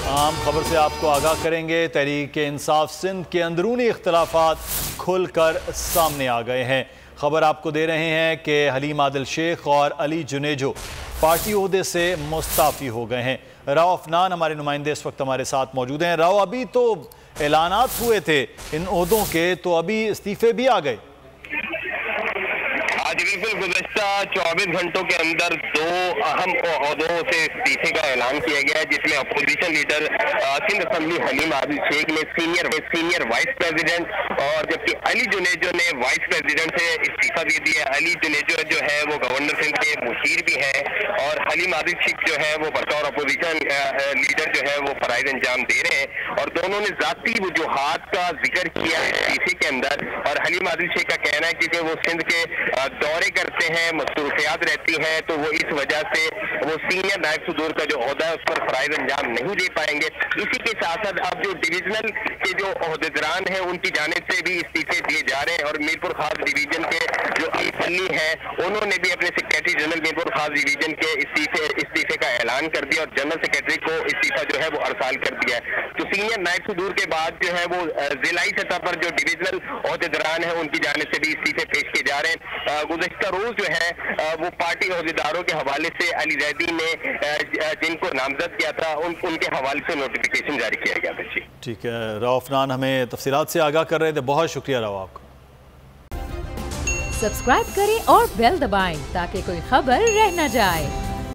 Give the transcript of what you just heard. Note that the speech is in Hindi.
आम खबर से आपको आगाह करेंगे। तहरीक-ए-इंसाफ सिंध के अंदरूनी इख्तलाफात खुलकर सामने आ गए हैं। खबर आपको दे रहे हैं कि हलीम आदिल शेख और अली जुनेजो पार्टी ओहदे से मुस्ताफ़ी हो गए हैं। राव अफनान हमारे नुमाइंदे इस वक्त हमारे साथ मौजूद हैं। राव, अभी तो ऐलानात हुए थे इन ओहदों के, तो अभी इस्तीफे भी आ गए? आज बिल्कुल गुज़श्ता 24 घंटों के अंदर दो अहम ओहदों से इस्तीफे का ऐलान किया गया है, जिसमें opposition leader Sindh assembly Haleem Adil Sheikh ने सीनियर वाइस प्रेसिडेंट और जबकि अली जुनेजो ने वाइस प्रेसिडेंट से इस्तीफा दे दिया। अली जुनेजो जो है वो गवर्नर सिंध के मुशीर भी हैं और हलीम आदिल शेख जो है वो बतौर अपोजिशन लीडर जो है वो फराइज अंजाम दे रहे हैं और दोनों ने जाती वजूहात का जिक्र किया है इस्तीफे के अंदर। और हलीम आदिल शेख का कहना है कि वो सिंध के दौरे करते हैं, मसरूफियात रहती हैं, तो वो इस वजह से वो सीनियर नायब सदूर का जो ओहदा है उस पर फराइज अंजाम नहीं दे पाएंगे। इसी के साथ साथ अब जो डिविजनल के जो ओहदेदारान हैं उनकी जानिब से भी इस्तीफे दिए जा रहे हैं और मीरपुर खास डिवीजन के जो अली हैं उन्होंने भी अपने सेक्रेटरी जनरल मीरपुर खास डिवीजन के इस्तीफे का ऐलान कर दिया और जनरल सेक्रेटरी को इस्तीफा जो है वो अरसाल कर दिया है। तो सीनियर नायब सदूर के बाद जो है वो जिलाई सतह पर जो डिविजनल ओहदेदारान है उनकी जानिब से भी इस्तीफे पेश किए जा रहे हैं। गुज़श्ता रोज जो है वो पार्टी ओहदेदारों के हवाले से अली जैदी ने जिनको नामजद किया था उनके हवाले से नोटिफिकेशन जारी किया गया था। ठीक है, राव अफनान हमें तफसीलात से आगाह कर रहे थे, बहुत शुक्रिया राव आपका। सब्सक्राइब करें और बेल दबाएं ताकि कोई खबर रह न जाए।